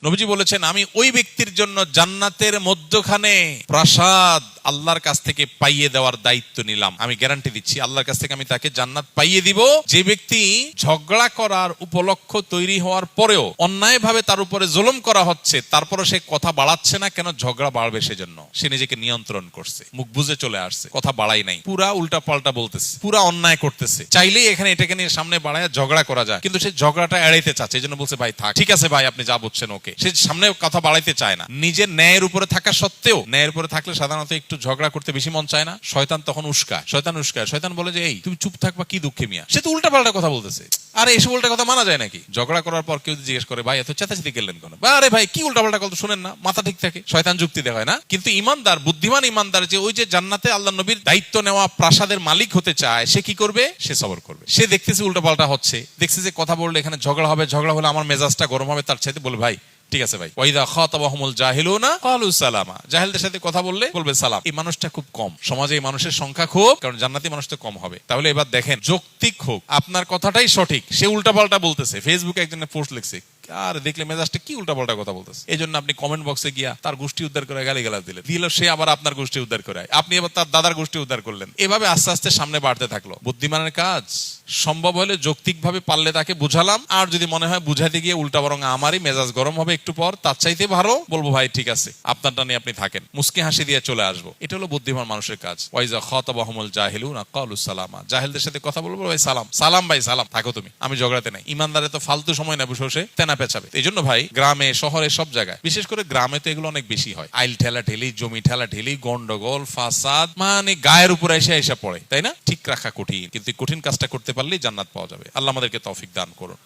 নবীজি বলেছেন, আমি ওই ব্যক্তির জন্য জান্নাতের মধ্যখানে প্রাসাদ আল্লাহর কাছ থেকে পাইয়ে দেওয়ার দায়িত্ব নিলাম। আমি গ্যারান্টি দিচ্ছি আল্লাহর কাছ থেকে আমি তাকে জান্নাত পাইয়ে দিব। যে ব্যক্তি ঝগড়া করার উপলক্ষ তৈরি হওয়ার পরেও অন্যায় ভাবে তার উপরে জুলুম করা হচ্ছে, তারপরে সে কথা বাড়াচ্ছে না কেন, ঝগড়া বাড়বে সেজন্য সে নিজেকে নিয়ন্ত্রণ করছে, মুখ বুঝে চলে আসছে, কথা বাড়াই নাই, পুরা উল্টা পাল্টা বলতেছে, পুরা অন্যায় করতেছে। চাইলেই এখানে এটাকে নিয়ে সামনে বাড়ায় ঝগড়া করা যায়, কিন্তু সে ঝগড়াটা এড়াইতে চাচ্ছে, এই জন্য বলছে ভাই থাক, ঠিক আছে ভাই আপনি যা বুঝছেন ওকে। সে সামনে কথা বাড়াইতে চায় না। নিজের ন্যায়ের উপরে থাকা সত্ত্বেও, ন্যায়ের উপরে থাকলে সাধারণত একটু ঝগড়া করতে বেশি মন চায় না। শয়তান তখন উস্কায়, শয়তান বলে যে এই তুমি চুপ থাকবা, কি দুঃখে মিয়া, সে তো উল্টা পাল্টা কথা বলতেছে। আরে এসব উল্টা কথা মানা যায় নাকি? ঝগড়া করার পর কেউ জিজ্ঞেস করে ভাই এত চেঁচাচেঁতি করলেন কেন, আরে ভাই কি উল্টা পাল্টা কথা শুনেন না, মাথা ঠিক থাকে। শয়তান যুক্তি দেখায় না। কিন্তু ইমানদার, বুদ্ধিমান ইমানদার যে ওই যে জান্নাতে আল্লাহ নবীর দায়িত্ব নেওয়া প্রাসাদের মালিক হতে চায়, সে কি করবে? সে সবর করবে। সে দেখতেছে উল্টা পাল্টা হচ্ছে, দেখছে যে কথা বললে এখানে ঝগড়া হবে, ঝগড়া হলে আমার মেজাজটা গরম হবে, তার চাইতে বলে ভাই ঠিক আছে ভাই, ওয়াইদা খাতাবাহুমুল জাহিলুনা ক্বালু সালামা, জাহেলদের সাথে কথা বললে বলবে সালাম। এই মানুষটা খুব কম সমাজে, এই মানুষের সংখ্যা খুব, কারণ জান্নাতি মানুষ তো কম হবে। তাহলে এবার দেখেন, যৌক্তিক হোক, আপনার কথাটাই সঠিক, সে উল্টাপাল্টা বলতেছে, ফেসবুকে একজনের পোস্ট লিখছে, আর দেখলে মেজাজটা কি উল্টাপাল্টা কথা বলতেছে, এই জন্য আপনি কমেন্ট বক্সে গিয়া তার গোষ্ঠী উদ্ধার করে গালিগালাজ দিলেন, সে আবার আপনার গোষ্ঠী উদ্ধার করে, আপনি এবার তার দাদার গোষ্ঠী উদ্ধার করলেন। এভাবে আস্তে আস্তে সামনে বাড়তে থাকলো। বুদ্ধিমানের কাজ সম্ভব হলে যৌক্তিক ভাবে পারলে তাকে বুঝালাম, আর যদি মনে হয় বুঝাইতে গিয়ে উল্টা বরং আমারই মেজাজ গরম হবে একটু পর, তার চাইতে ভালো বলবো ভাই ঠিক আছে আপনারটা নিয়ে আপনি থাকেন, মুস্কি হাসি দিয়ে চলে আসবো। এটা হলো বুদ্ধিমান মানুষের কাজ। ওয়াইজা খাতাবাহুমুল জাহিলুনা ক্বালু সালামা, জাহেলদের সাথে কথা বলবো ভাই সালাম, সালাম ভাই সালাম, থাকো তুমি, আমি ঝগড়াতে নাই। ইমানদারে তো ফালতু সময় না বসে বসে তেনা পেঁচাবে। এই জন্য ভাই গ্রামে শহরে সব জায়গায়, বিশেষ করে গ্রামে তো এগুলো অনেক বেশি হয়, আইল ঠেলা ঠেলি, জমি ঠেলা ঠেলি, গন্ডগোল, ফাসাদ, মানে গায়ের উপরে এসে পড়ে, তাই না? ঠিক রাখা কঠিন, কিন্তু কঠিন কাজটা করতে পারলেই জান্নাত পাওয়া যাবে। আল্লাহ আমাদেরকে তৌফিক দান করুন।